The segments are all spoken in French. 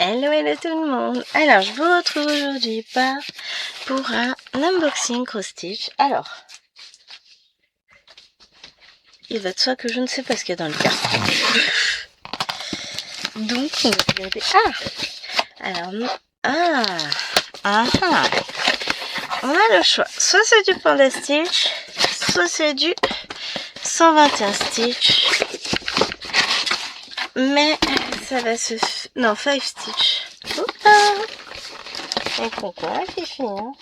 Hello, hello tout le monde. Alors, je vous retrouve aujourd'hui pour un unboxing cross stitch. Alors, il va de soi que je ne sais pas ce qu'il y a dans le carton. Donc, on va regarder. On a le choix. Soit c'est du panda stitch, soit c'est du 121 stitch. Mais ça va se... Non, 5 stitch. Et pourquoi Fifi, hein?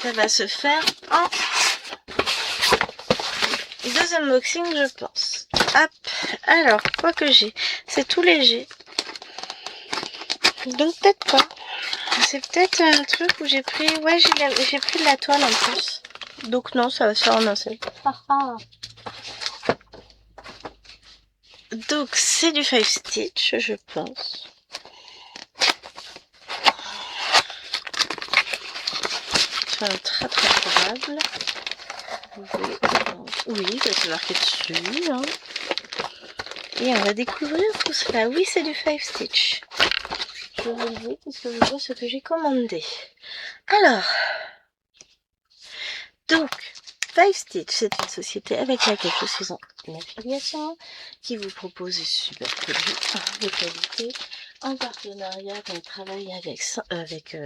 Ça va se faire en 2 unboxings, je pense. Hop. Alors, quoi que j'ai, c'est tout léger. Donc peut-être pas. C'est peut-être un truc où j'ai pris... Ouais, j'ai pris de la toile en plus. Donc non, ça va se faire en un seul. Donc c'est du 5 stitch, je pense. C'est très probable. Oui, ça c'est marqué dessus. Hein. Et on va découvrir tout cela. Oui, c'est du 5 stitch. Je vais le dire parce que je vois ce que j'ai commandé. Alors, donc, 5 Stitch, c'est une société avec laquelle je suis en affiliation, qui vous propose des super produits de qualité, en partenariat, on travaille avec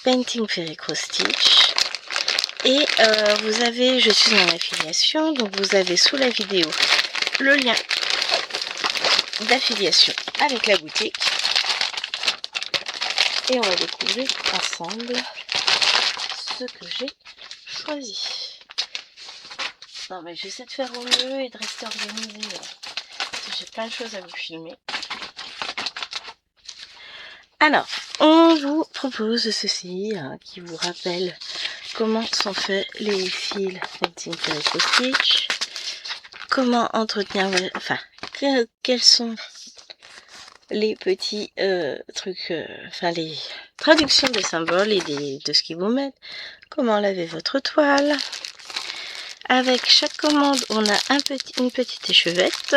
Painting Fairy Cross Stitch. Et vous avez, je suis en affiliation, donc vous avez sous la vidéo le lien d'affiliation avec la boutique. Et on va découvrir ensemble ce que j'ai choisi. Non mais j'essaie de faire au mieux et de rester organisée. J'ai plein de choses à vous filmer. Alors, on vous propose ceci qui vous rappelle comment sont faits les fils Painting Fairy Cross Stitch, comment entretenir, enfin, quels sont les petits trucs, enfin les traductions des symboles et de ce qu'ils vous mettent, comment laver votre toile. Avec chaque commande, on a une petite échevette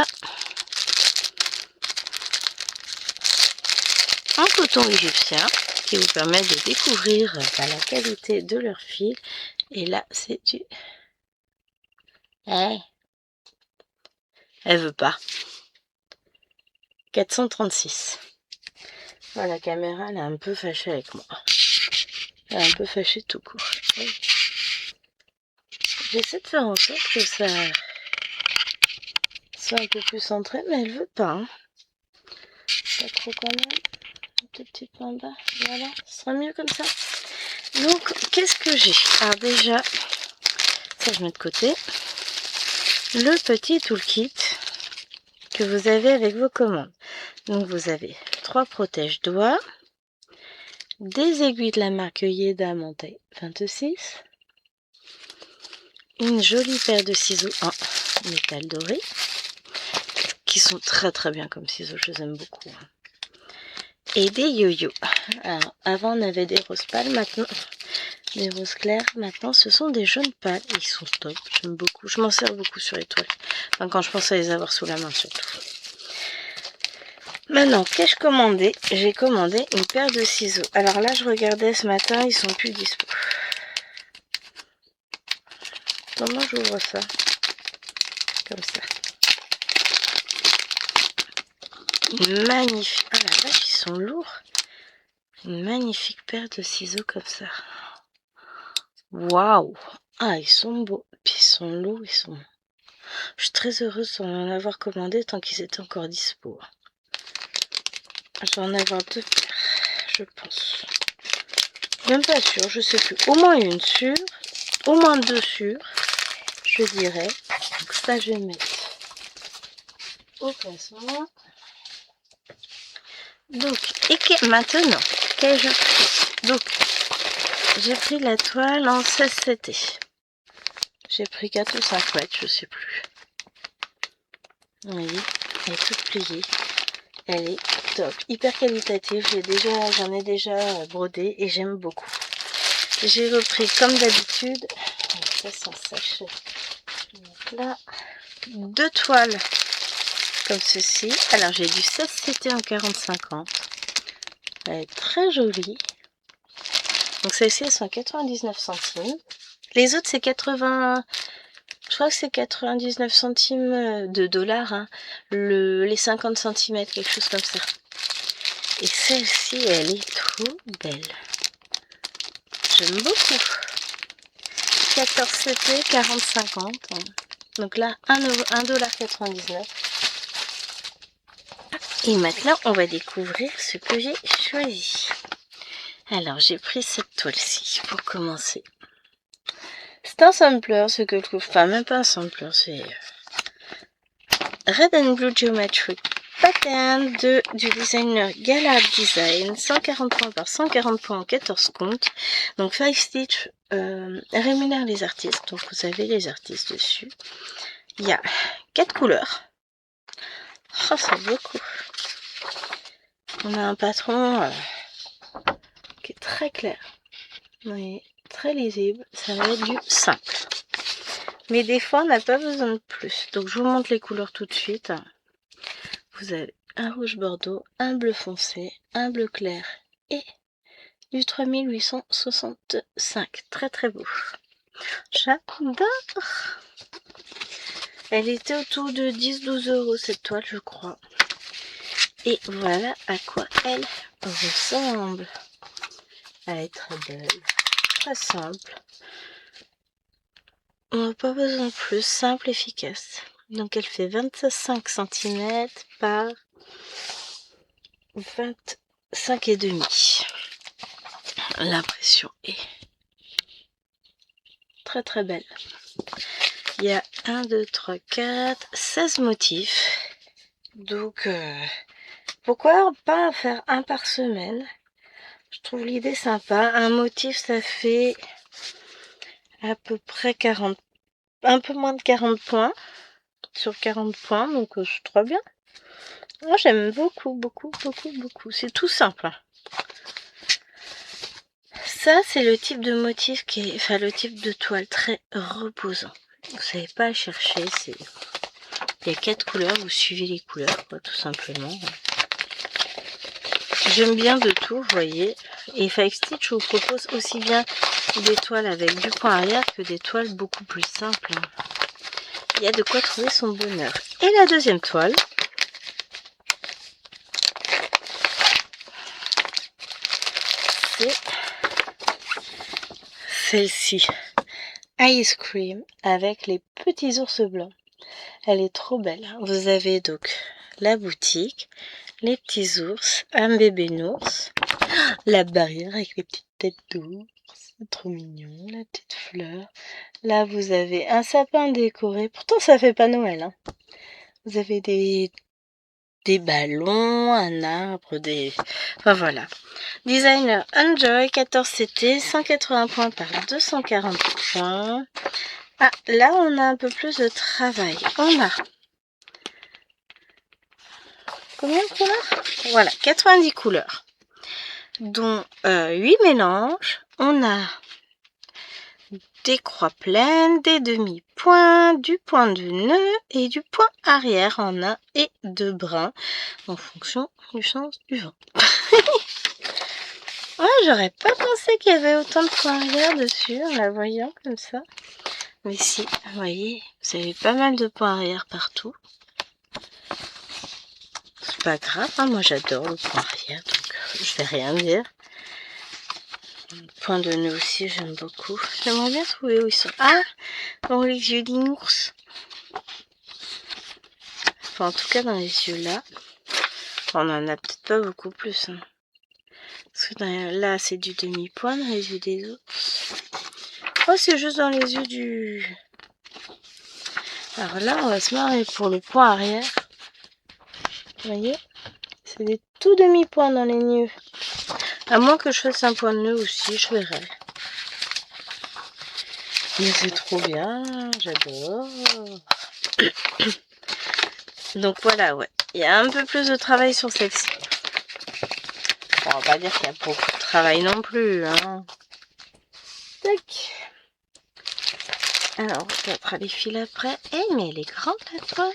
en coton égyptien qui vous permet de découvrir la qualité de leur fil. Et là, c'est du... Elle veut pas. 436. Voilà, la caméra, elle est un peu fâchée avec moi. Elle est un peu fâchée tout court. J'essaie de faire en sorte que ça soit un peu plus centré, mais elle veut pas. Hein. Pas trop quand même. Un tout petit peu en bas. Voilà, ce sera mieux comme ça. Donc, qu'est-ce que j'ai? Alors déjà, ça je mets de côté. Le petit toolkit que vous avez avec vos commandes. Donc vous avez 3 protège-doigts, des aiguilles de la marque Yeda Montaille 26, une jolie paire de ciseaux en métal doré, qui sont très bien comme ciseaux, je les aime beaucoup. Et des yo-yo. Alors, avant on avait des roses pâles, maintenant des roses claires, maintenant ce sont des jaunes pâles. Ils sont top, j'aime beaucoup, je m'en sers beaucoup sur les toiles. Enfin, quand je pense à les avoir sous la main surtout. Maintenant, qu'ai-je commandé? J'ai commandé une paire de ciseaux. Alors là, je regardais ce matin, ils sont plus dispo. Comment j'ouvre ça? Comme ça. Une magnifique... Ah la vache, ils sont lourds. Une magnifique paire de ciseaux comme ça. Waouh! Ah, ils sont beaux. Puis ils sont lourds, ils sont... Je suis très heureuse d'en avoir commandé tant qu'ils étaient encore dispo. Je vais en avoir 2 paires, je pense. Même pas sûr, je sais plus. Au moins une sûre. Au moins 2 sûres, je dirais. Donc ça, je vais mettre au classement. Donc, et maintenant, qu'ai-je pris? Donc, j'ai pris la toile en 16 CT. J'ai pris 4 ou 5 mètres, je sais plus. Vous voyez, elle est toute pliée. Elle est top, hyper qualitative. J'en ai déjà brodé et j'aime beaucoup. J'ai repris comme d'habitude ça sans sachet. Donc là, 2 toiles comme ceci. Alors j'ai du 16 CT en 40-50. Elle est très jolie. Donc celles-ci elles sont à 99 centimes. Les autres c'est 80... Je crois que c'est 99 centimes de dollars. Hein. Les 50 cm, quelque chose comme ça. Et celle-ci, elle est trop belle. J'aime beaucoup. 14 CT, 40-50. Donc là, 1,99 $. Et maintenant, on va découvrir ce que j'ai choisi. Alors, j'ai pris cette toile-ci pour commencer. C'est un sampler, c'est quelque chose... Enfin, même pas un sampler, c'est... Red and Blue Geometric Pattern du designer Gallard Design. 140 points par 140 points en 14 comptes. Donc, 5 Stitch rémunère les artistes. Donc, vous avez les artistes dessus. Il y a 4 couleurs. Oh, c'est beaucoup. On a un patron qui est très clair. Oui, très lisible. Ça va être du simple. Mais des fois, on n'a pas besoin de plus. Donc, je vous montre les couleurs tout de suite. Vous avez un rouge bordeaux, un bleu foncé, un bleu clair et du 3865. Très très beau. J'adore. Elle était autour de 10-12 € cette toile, je crois. Et voilà à quoi elle ressemble. Elle est très belle, très simple. On n'a pas besoin de plus, simple, efficace. Donc elle fait 25 cm par 25,5. L'impression est très très belle. Il y a 1, 2, 3, 4, 16 motifs. Donc pourquoi pas faire un par semaine? Je trouve l'idée sympa. Un motif, ça fait à peu près 40, un peu moins de 40 points. Sur 40 points, donc je trouve bien. Moi j'aime beaucoup, beaucoup, beaucoup, beaucoup. C'est tout simple. Ça, c'est le type de motif qui est, enfin le type de toile très reposant. Vous savez pas à chercher, c'est... Il y a 4 couleurs, vous suivez les couleurs, quoi, tout simplement. J'aime bien de tout, vous voyez. Et 5 Stitch vous propose aussi bien des toiles avec du point arrière que des toiles beaucoup plus simples. Il y a de quoi trouver son bonheur. Et la deuxième toile, c'est celle-ci. Ice Cream avec les petits ours blancs. Elle est trop belle. Vous avez donc la boutique, les petits ours, un bébé ours, la barrière avec les petites têtes d'ours. C'est trop mignon, la petite fleur. Là, vous avez un sapin décoré. Pourtant, ça fait pas Noël. Hein. Vous avez des ballons, un arbre, des... Enfin, voilà. Designer Enjoy, 14 CT, 180 points par 240 points. Ah, là, on a un peu plus de travail. On a... Combien de couleurs? Voilà, 90 couleurs. Dont 8 mélanges. On a des croix pleines, des demi-points, du point de nœud et du point arrière en un et 2 brins en fonction du sens du vent. Ouais, j'aurais pas pensé qu'il y avait autant de points arrière dessus en la voyant comme ça. Mais si, vous voyez, vous avez pas mal de points arrière partout. C'est pas grave, hein, moi j'adore le point arrière, donc je vais rien dire. Point de nœud aussi, j'aime beaucoup. J'aimerais bien trouver où ils sont. Ah, dans les yeux d'inours. Enfin, en tout cas, dans les yeux là. On en a peut-être pas beaucoup plus. Hein. Parce que là, c'est du demi-point dans les yeux des ours. Oh, c'est juste dans les yeux du... Alors là, on va se marrer pour le point arrière. Vous voyez? C'est des tout demi-points dans les nœuds. À moins que je fasse un point de nœud aussi, je verrai. Mais c'est trop bien, j'adore. Donc voilà, ouais. Il y a un peu plus de travail sur celle-ci. Bon, on va pas dire qu'il y a beaucoup de travail non plus. Hein. Tac. Alors, on regardera les fils après. Eh, mais elle est grande la toile.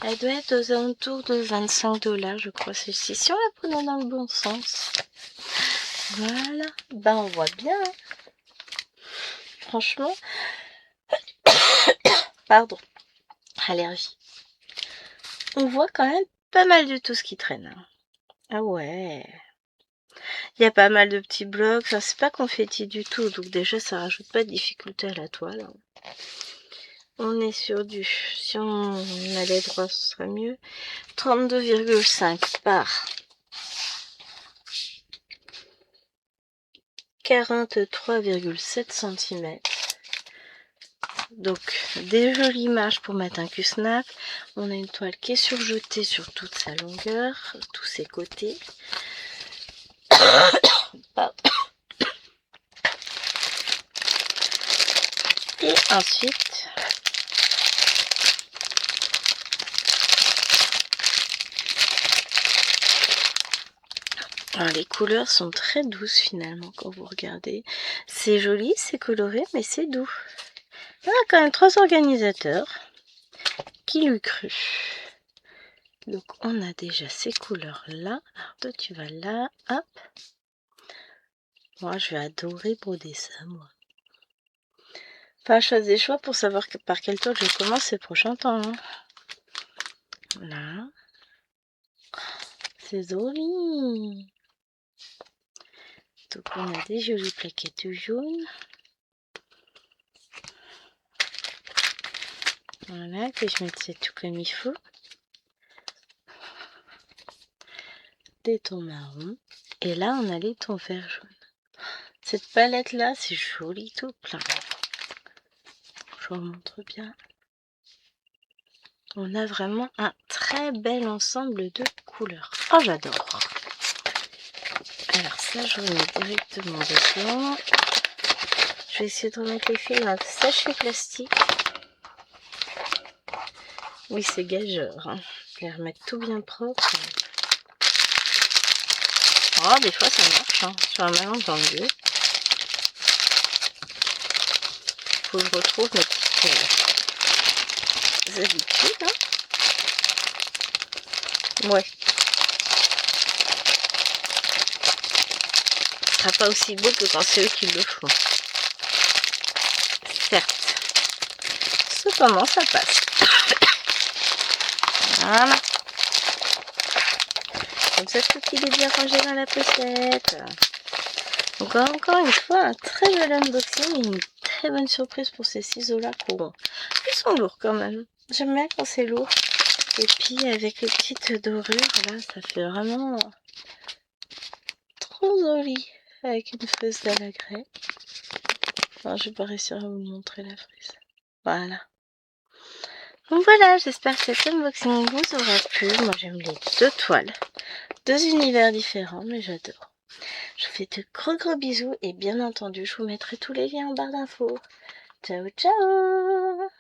Elle doit être aux alentours de 25 $, je crois, celle-ci. Si on la prenait dans le bon sens. Voilà. Ben, on voit bien. Hein. Franchement. Pardon. Allergie. On voit quand même pas mal de tout ce qui traîne. Hein. Ah ouais. Il y a pas mal de petits blocs. Enfin, c'est pas confetti du tout. Donc déjà, ça rajoute pas de difficulté à la toile. Hein. On est sur du... Si on allait droit, ce serait mieux. 32,5 par 43,7 cm. Donc, des jolies marges pour mettre un cul-snap. On a une toile qui est surjetée sur toute sa longueur, tous ses côtés. Pardon. Et ensuite, alors les couleurs sont très douces finalement quand vous regardez. C'est joli, c'est coloré, mais c'est doux. Il y a quand même 3 organisateurs. Qui l'eût cru? Donc on a déjà ces couleurs là. Alors toi tu vas là, hop. Moi je vais adorer broder ça moi. Enfin, je fais des choix pour savoir par quelle toile je commence ces prochains temps. Hein. Là. C'est joli. Donc on a des jolies plaquettes jaunes. Voilà, que je mette tout comme il faut. Des tons marrons. Et là on a les tons vert jaune. Cette palette là c'est joli tout plein. Je vous montre bien. On a vraiment un très bel ensemble de couleurs. Oh j'adore. Alors ça je remets directement dedans. Je vais essayer de remettre les fils dans le sachet plastique. Oui c'est gageur. Hein. Je vais les remettre tout bien propre. Oh des fois ça marche. Hein. Sur un malentendu. Faut que je retrouve mes petites habitudes. Hein. Ouais. Ce sera pas aussi beau que quand c'est eux qui le font. Certes. Cependant, ça passe. Voilà. Comme ça, tout il est bien rangé dans la pochette. Donc, encore une fois, un très bel unboxing et une très bonne surprise pour ces ciseaux-là. Ils sont lourds quand même. J'aime bien quand c'est lourd. Et puis, avec les petites dorures, là, ça fait vraiment trop joli. Avec une frise à la grès. Enfin, je vais pas réussir à vous montrer la frise. Voilà. Donc voilà, j'espère que cet unboxing vous aura plu. Moi, j'aime les 2 toiles. 2 univers différents, mais j'adore. Je vous fais de gros bisous et bien entendu, je vous mettrai tous les liens en barre d'infos. Ciao, ciao!